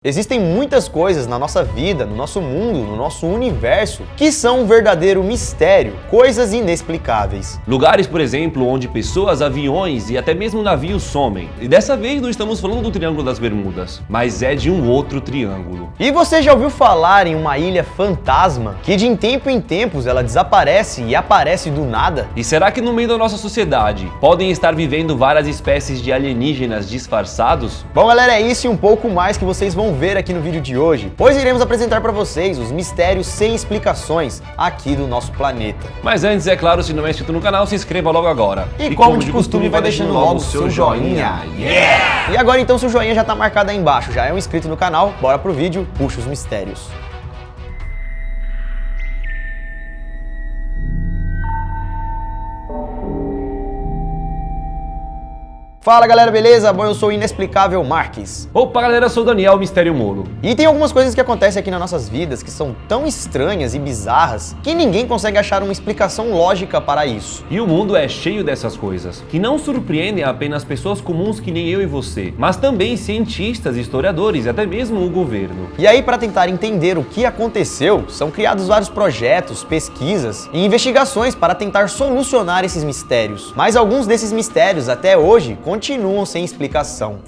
Existem muitas coisas na nossa vida, no nosso mundo, no nosso universo, que são um verdadeiro mistério, coisas inexplicáveis. Lugares, por exemplo, onde pessoas, aviões e até mesmo navios somem. E dessa vez não estamos falando do Triângulo das Bermudas, mas é de um outro triângulo. E você já ouviu falar em uma ilha fantasma, que de tempo em tempos ela desaparece e aparece do nada? E será que no meio da nossa sociedade podem estar vivendo várias espécies de alienígenas disfarçados? Bom galera, é isso e um pouco mais que vocês vão ver aqui no vídeo de hoje, pois iremos apresentar para vocês os mistérios sem explicações aqui do nosso planeta. Mas antes, é claro, se não é inscrito no canal, se inscreva logo agora. E como de costume, vai deixando logo o seu joinha. Yeah! E agora então, se o joinha já tá marcado aí embaixo, já é um inscrito no canal, bora pro vídeo, puxa os mistérios. Fala galera, beleza? Bom, eu sou o Inexplicável Marques. Opa galera, eu sou o Daniel Mistério Molo. E tem algumas coisas que acontecem aqui nas nossas vidas que são tão estranhas e bizarras que ninguém consegue achar uma explicação lógica para isso. E o mundo é cheio dessas coisas, que não surpreendem apenas pessoas comuns que nem eu e você, mas também cientistas, historiadores e até mesmo o governo. E aí, para tentar entender o que aconteceu, são criados vários projetos, pesquisas e investigações para tentar solucionar esses mistérios. Mas alguns desses mistérios, até hoje, continuam sem explicação.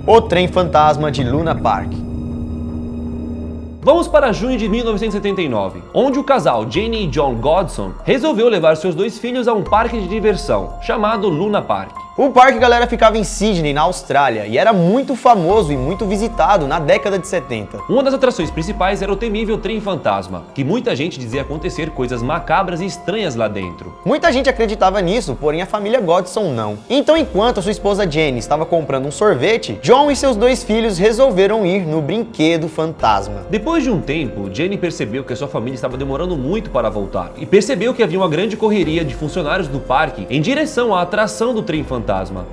O trem fantasma de Luna Park. Vamos para junho de 1979, onde o casal Jane e John Godson resolveu levar seus dois filhos a um parque de diversão, chamado Luna Park. O parque, galera, ficava em Sydney, na Austrália, e era muito famoso e muito visitado na década de 70. Uma das atrações principais era o temível trem fantasma, que muita gente dizia acontecer coisas macabras e estranhas lá dentro. Muita gente acreditava nisso, porém a família Godson não. Então, enquanto a sua esposa Jane estava comprando um sorvete, John e seus dois filhos resolveram ir no brinquedo fantasma. Depois de um tempo, Jane percebeu que a sua família estava demorando muito para voltar, e percebeu que havia uma grande correria de funcionários do parque em direção à atração do trem fantasma.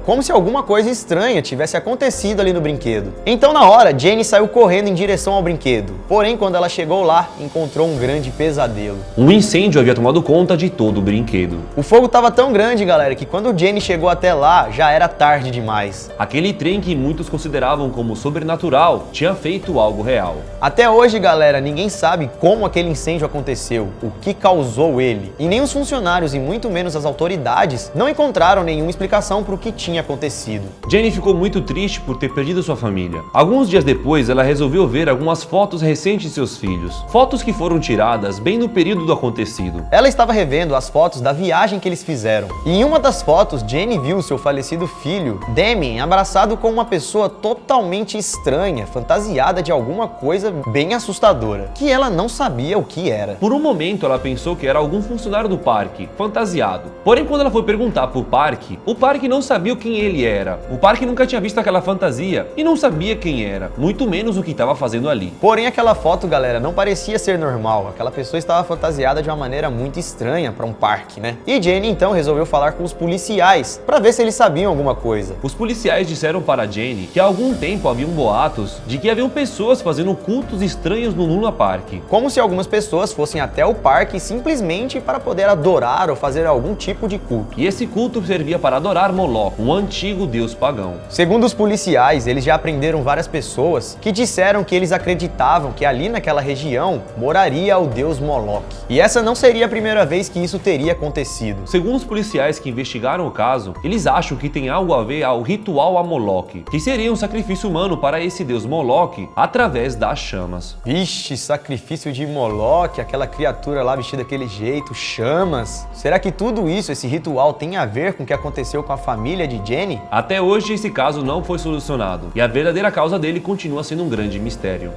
Como se alguma coisa estranha tivesse acontecido ali no brinquedo. Então, na hora, Jane saiu correndo em direção ao brinquedo. Porém, quando ela chegou lá, encontrou um grande pesadelo. Um incêndio havia tomado conta de todo o brinquedo. O fogo estava tão grande, galera, que quando Jane chegou até lá, já era tarde demais. Aquele trem que muitos consideravam como sobrenatural tinha feito algo real. Até hoje, galera, ninguém sabe como aquele incêndio aconteceu, o que causou ele. E nem os funcionários e muito menos as autoridades não encontraram nenhuma explicação para o que tinha acontecido. Jane ficou muito triste por ter perdido sua família. Alguns dias depois, ela resolveu ver algumas fotos recentes de seus filhos. Fotos que foram tiradas bem no período do acontecido. Ela estava revendo as fotos da viagem que eles fizeram. E em uma das fotos, Jane viu seu falecido filho, Damien, abraçado com uma pessoa totalmente estranha, fantasiada de alguma coisa bem assustadora, que ela não sabia o que era. Por um momento, ela pensou que era algum funcionário do parque, fantasiado. Porém, quando ela foi perguntar pro parque, o parque não sabia quem ele era. O parque nunca tinha visto aquela fantasia e não sabia quem era, muito menos o que estava fazendo ali. Porém, aquela foto, galera, não parecia ser normal. Aquela pessoa estava fantasiada de uma maneira muito estranha para um parque, né? E Jane então resolveu falar com os policiais para ver se eles sabiam alguma coisa. Os policiais disseram para Jane que há algum tempo haviam boatos de que haviam pessoas fazendo cultos estranhos no Luna Park. Como se algumas pessoas fossem até o parque simplesmente para poder adorar ou fazer algum tipo de culto. E esse culto servia para adorar Moloch, um antigo deus pagão. Segundo os policiais, eles já prenderam várias pessoas que disseram que eles acreditavam que ali naquela região moraria o deus Moloch. E essa não seria a primeira vez que isso teria acontecido. Segundo os policiais que investigaram o caso, eles acham que tem algo a ver ao ritual a Moloch, que seria um sacrifício humano para esse deus Moloch através das chamas. Vixe, sacrifício de Moloch, aquela criatura lá vestida daquele jeito, chamas. Será que tudo isso, esse ritual, tem a ver com o que aconteceu com a família de Jane? Até hoje esse caso não foi solucionado e a verdadeira causa dele continua sendo um grande mistério.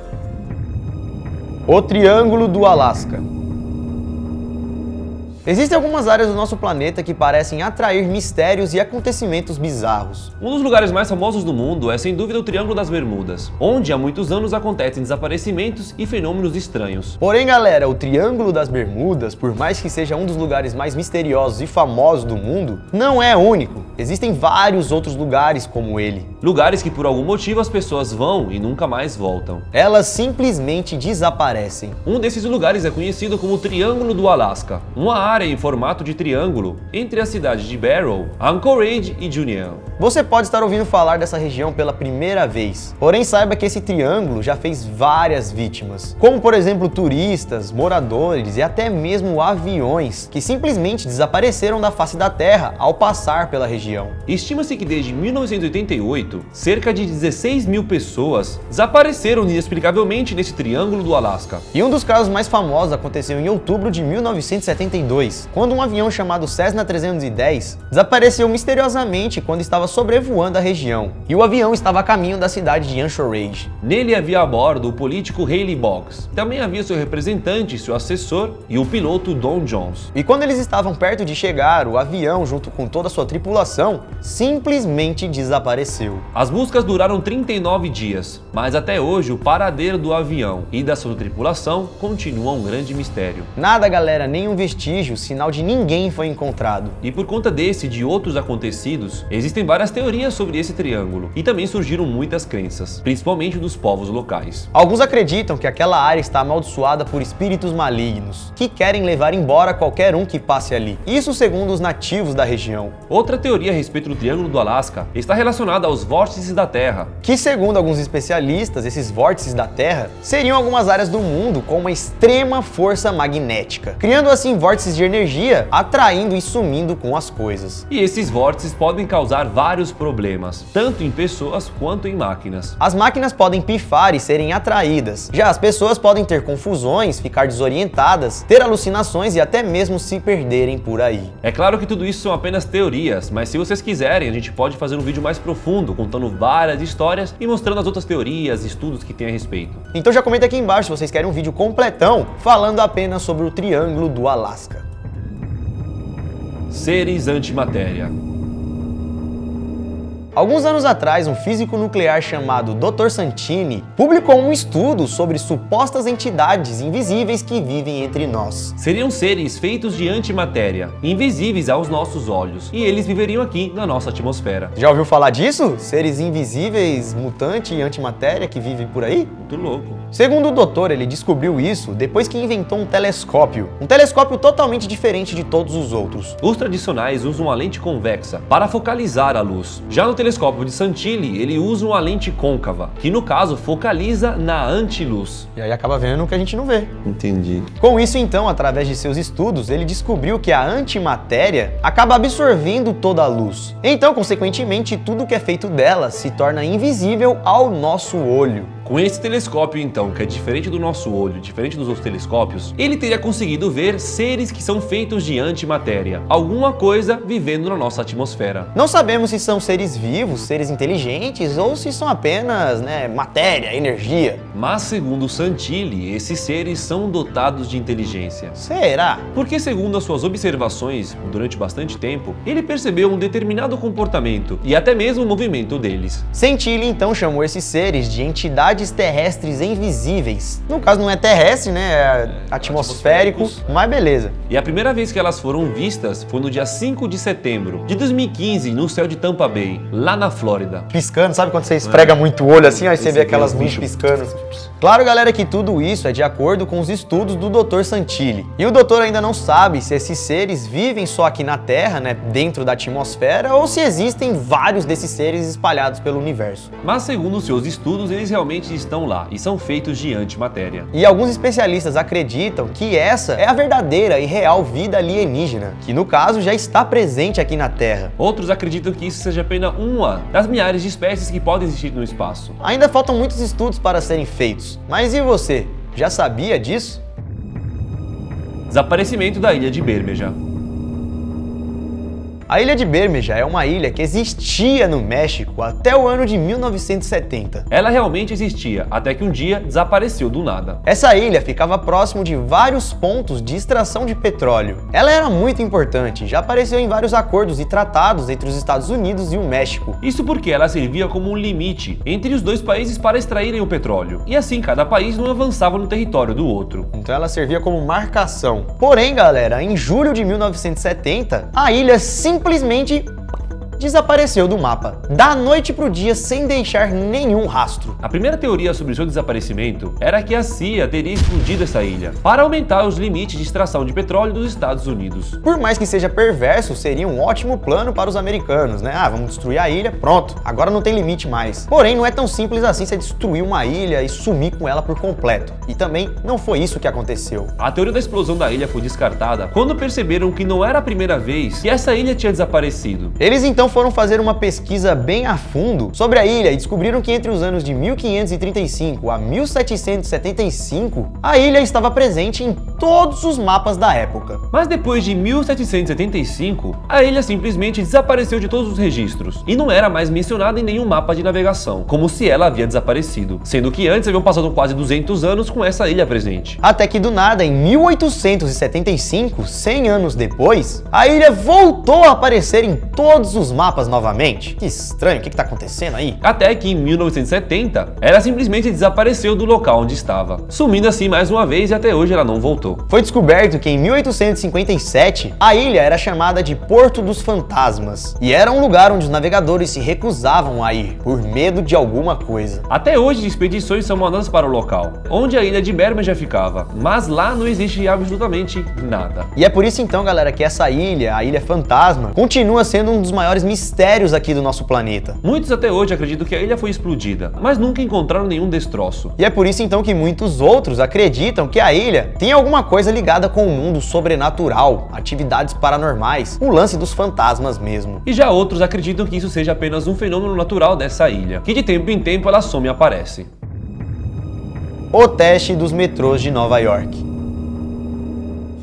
O Triângulo do Alasca. Existem algumas áreas do nosso planeta que parecem atrair mistérios e acontecimentos bizarros. Um dos lugares mais famosos do mundo é sem dúvida o Triângulo das Bermudas, onde há muitos anos acontecem desaparecimentos e fenômenos estranhos. Porém, galera, o Triângulo das Bermudas, por mais que seja um dos lugares mais misteriosos e famosos do mundo, não é único. Existem vários outros lugares como ele. Lugares que por algum motivo as pessoas vão e nunca mais voltam. Elas simplesmente desaparecem. Um desses lugares é conhecido como o Triângulo do Alasca, uma área área em formato de triângulo entre as cidades de Barrow, Anchorage e Juneau. Você pode estar ouvindo falar dessa região pela primeira vez, porém saiba que esse triângulo já fez várias vítimas, como por exemplo turistas, moradores e até mesmo aviões que simplesmente desapareceram da face da Terra ao passar pela região. Estima-se que desde 1988, cerca de 16 mil pessoas desapareceram inexplicavelmente nesse triângulo do Alasca. E um dos casos mais famosos aconteceu em outubro de 1972, quando um avião chamado Cessna 310 desapareceu misteriosamente quando estava sobrevoando a região, e o avião estava a caminho da cidade de Anchorage. Nele havia a bordo o político Haley Boggs, também havia seu representante, seu assessor e o piloto Don Jones. E quando eles estavam perto de chegar, o avião, junto com toda a sua tripulação, simplesmente desapareceu. As buscas duraram 39 dias, mas até hoje o paradeiro do avião e da sua tripulação continua um grande mistério. Nada, galera, nenhum vestígio, sinal de ninguém foi encontrado. E por conta desse e de outros acontecidos, existem várias teorias sobre esse triângulo, e também surgiram muitas crenças, principalmente dos povos locais. Alguns acreditam que aquela área está amaldiçoada por espíritos malignos, que querem levar embora qualquer um que passe ali. Isso segundo os nativos da região. Outra teoria a respeito do Triângulo do Alasca está relacionada aos vórtices da Terra, Que segundo alguns especialistas, esses vórtices da Terra seriam algumas áreas do mundo com uma extrema força magnética, criando assim vórtices de energia, atraindo e sumindo com as coisas. e esses vórtices podem causar vários problemas, tanto em pessoas quanto em máquinas. As máquinas podem pifar e serem atraídas, já as pessoas podem ter confusões, ficar desorientadas, ter alucinações e até mesmo se perderem por aí. É claro que tudo isso são apenas teorias, mas se vocês quiserem, a gente pode fazer um vídeo mais profundo, contando várias histórias e mostrando as outras teorias e estudos que tem a respeito. Então já comenta aqui embaixo se vocês querem um vídeo completão falando apenas sobre o Triângulo do Alasca. Seres antimatéria. Alguns anos atrás, um físico nuclear chamado Dr. Santini publicou um estudo sobre supostas entidades invisíveis que vivem entre nós. Seriam seres feitos de antimatéria, invisíveis aos nossos olhos, e eles viveriam aqui na nossa atmosfera. Já ouviu falar disso? Seres invisíveis, mutante e antimatéria que vivem por aí? Muito louco. Segundo o doutor, ele descobriu isso depois que inventou um telescópio totalmente diferente de todos os outros. Os tradicionais usam uma lente convexa para focalizar a luz. Já no telescópio de Santilli, ele usa uma lente côncava, que no caso focaliza na antiluz. E aí acaba vendo o que a gente não vê. Entendi. Com isso, então, através de seus estudos, ele descobriu que a antimatéria acaba absorvendo toda a luz. Então, consequentemente, tudo que é feito dela se torna invisível ao nosso olho. Com esse telescópio, então, que é diferente do nosso olho, diferente dos outros telescópios, ele teria conseguido ver seres que são feitos de antimatéria, alguma coisa vivendo na nossa atmosfera. Não sabemos se são seres vivos, seres inteligentes ou se são apenas, matéria, energia. Mas, segundo Santilli, esses seres são dotados de inteligência. Será? Porque, segundo as suas observações durante bastante tempo, ele percebeu um determinado comportamento e até mesmo o movimento deles. Santini então chamou esses seres de entidades terrestres invisíveis. No caso não é terrestre, é atmosférico, mas beleza. E a primeira vez que elas foram vistas foi no dia 5 de setembro de 2015, no céu de Tampa Bay, lá na Flórida. Piscando, sabe quando você esfrega muito o olho assim, aí você vê aquelas luzes piscando? Claro, galera, que tudo isso é de acordo com os estudos do Dr. Santilli. E o doutor ainda não sabe se esses seres vivem só aqui na Terra, dentro da atmosfera, ou se existem vários desses seres espalhados pelo universo. Mas segundo seus estudos, eles realmente estão lá e são feitos de antimatéria. E alguns especialistas acreditam que essa é a verdadeira e real vida alienígena, que no caso já está presente aqui na Terra. Outros acreditam que isso seja apenas uma das milhares de espécies que podem existir no espaço. Ainda faltam muitos estudos para serem feitos. Mas e você? Já sabia disso? Desaparecimento da ilha de Bermeja. A ilha de Bermeja é uma ilha que existia no México até o ano de 1970. Ela realmente existia, até que um dia desapareceu do nada. Essa ilha ficava próximo de vários pontos de extração de petróleo. Ela era muito importante, já apareceu em vários acordos e tratados entre os Estados Unidos e o México. Isso porque ela servia como um limite entre os dois países para extraírem o petróleo, e assim cada país não avançava no território do outro. Então ela servia como marcação. Porém, galera, em julho de 1970, a ilha simplesmente desapareceu do mapa, da noite pro dia, sem deixar nenhum rastro. A primeira teoria sobre seu desaparecimento era que a CIA teria explodido essa ilha para aumentar os limites de extração de petróleo dos Estados Unidos. Por mais que seja perverso, seria um ótimo plano para os americanos, né? Ah, vamos destruir a ilha, pronto, agora não tem limite mais. Porém, não é tão simples assim você destruir uma ilha e sumir com ela por completo. E também não foi isso que aconteceu. A teoria da explosão da ilha foi descartada quando perceberam que não era a primeira vez que essa ilha tinha desaparecido. Eles então foram fazer uma pesquisa bem a fundo sobre a ilha e descobriram que entre os anos de 1535 a 1775, a ilha estava presente em todos os mapas da época. Mas depois de 1775, a ilha simplesmente desapareceu de todos os registros e não era mais mencionada em nenhum mapa de navegação, como se ela havia desaparecido, sendo que antes haviam passado quase 200 anos com essa ilha presente. Até que do nada, em 1875, 100 anos depois, a ilha voltou a aparecer em todos os mapas novamente. Que estranho, o que está acontecendo aí? Até que em 1970, ela simplesmente desapareceu do local onde estava, sumindo assim mais uma vez e até hoje ela não voltou. Foi descoberto que em 1857, a ilha era chamada de Porto dos Fantasmas e era um lugar onde os navegadores se recusavam a ir, por medo de alguma coisa. Até hoje, expedições são mandadas para o local, onde a ilha de Berma já ficava, mas lá não existe absolutamente nada. E é por isso então, galera, que essa ilha, a Ilha Fantasma, continua sendo um dos maiores mistérios aqui do nosso planeta. Muitos até hoje acreditam que a ilha foi explodida, mas nunca encontraram nenhum destroço. E é por isso então que muitos outros acreditam que a ilha tem alguma coisa ligada com o mundo sobrenatural, atividades paranormais, o lance dos fantasmas mesmo. E já outros acreditam que isso seja apenas um fenômeno natural dessa ilha, que de tempo em tempo ela some e aparece. O teste dos metrôs de Nova York.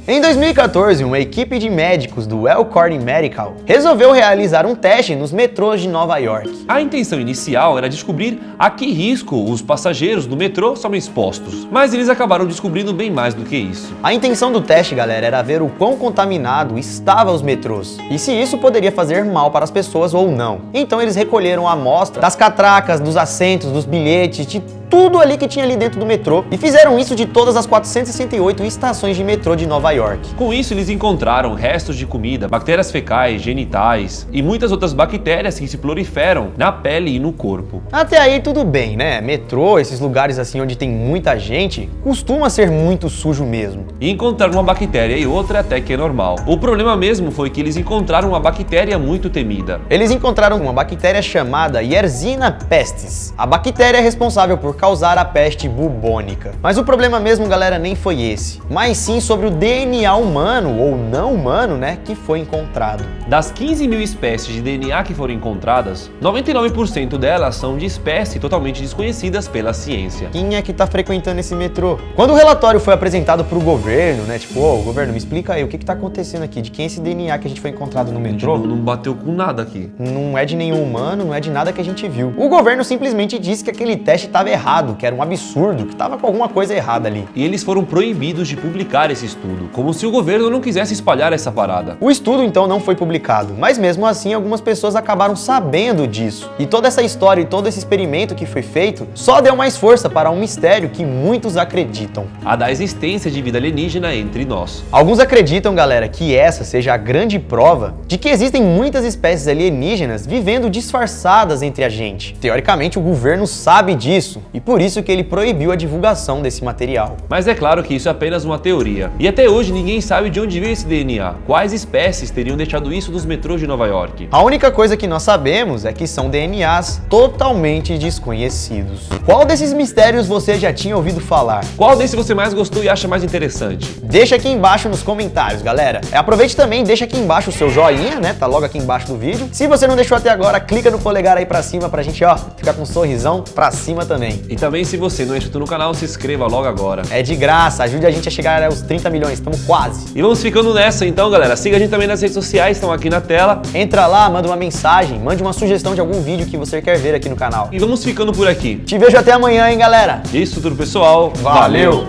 Em 2014, uma equipe de médicos do Elkhorn Medical resolveu realizar um teste nos metrôs de Nova York. A intenção inicial era descobrir a que risco os passageiros do metrô são expostos, mas eles acabaram descobrindo bem mais do que isso. A intenção do teste, galera, era ver o quão contaminado estavam os metrôs e se isso poderia fazer mal para as pessoas ou não. Então eles recolheram a amostra das catracas, dos assentos, dos bilhetes, de tudo ali que tinha ali dentro do metrô e fizeram isso de todas as 468 estações de metrô de Nova York. Com isso, eles encontraram restos de comida, bactérias fecais, genitais e muitas outras bactérias que se proliferam na pele e no corpo. Até aí tudo bem, né? Metrô, esses lugares assim onde tem muita gente, costuma ser muito sujo mesmo. E encontraram uma bactéria e outra até que é normal. O problema mesmo foi que eles encontraram uma bactéria muito temida. Eles encontraram uma bactéria chamada Yersinia pestis. A bactéria é responsável por causar a peste bubônica. Mas o problema mesmo, galera, nem foi esse, mas sim sobre o DNA humano ou não humano, né, que foi encontrado. Das 15 mil espécies de DNA que foram encontradas, 99% delas são de espécies totalmente desconhecidas pela ciência. Quem é que tá frequentando esse metrô? Quando o relatório foi apresentado pro governo, né, tipo, ô, governo, me explica aí, o que tá acontecendo aqui? De quem é esse DNA que a gente foi encontrado no metrô? Não bateu com nada aqui. Não é de nenhum humano, não é de nada que a gente viu. O governo simplesmente disse que aquele teste estava errado, que era um absurdo, que tava com alguma coisa errada ali. E eles foram proibidos de publicar esse estudo, como se o governo não quisesse espalhar essa parada. O estudo então não foi publicado, mas mesmo assim algumas pessoas acabaram sabendo disso. E toda essa história e todo esse experimento que foi feito só deu mais força para um mistério que muitos acreditam: a da existência de vida alienígena entre nós. Alguns acreditam, galera, que essa seja a grande prova de que existem muitas espécies alienígenas vivendo disfarçadas entre a gente. Teoricamente o governo sabe disso e por isso que ele proibiu a divulgação desse material. Mas é claro que isso é apenas uma teoria. E até hoje ninguém sabe de onde veio esse DNA. Quais espécies teriam deixado isso dos metrôs de Nova York? A única coisa que nós sabemos é que são DNAs totalmente desconhecidos. Qual desses mistérios você já tinha ouvido falar? Qual desse você mais gostou e acha mais interessante? Deixa aqui embaixo nos comentários, galera. Aproveite também, deixa aqui embaixo o seu joinha, né? Tá logo aqui embaixo do vídeo. Se você não deixou até agora, clica no polegar aí pra cima pra gente, ó, ficar com um sorrisão pra cima também. E também, se você não é inscrito no canal, se inscreva logo agora. É de graça, ajude a gente a chegar aos 30 milhões, estamos quase. E vamos ficando nessa então, galera. Siga a gente também nas redes sociais, estão aqui na tela. Entra lá, manda uma mensagem, mande uma sugestão de algum vídeo que você quer ver aqui no canal. E vamos ficando por aqui. Te vejo até amanhã, hein, galera? Isso tudo, pessoal. Valeu.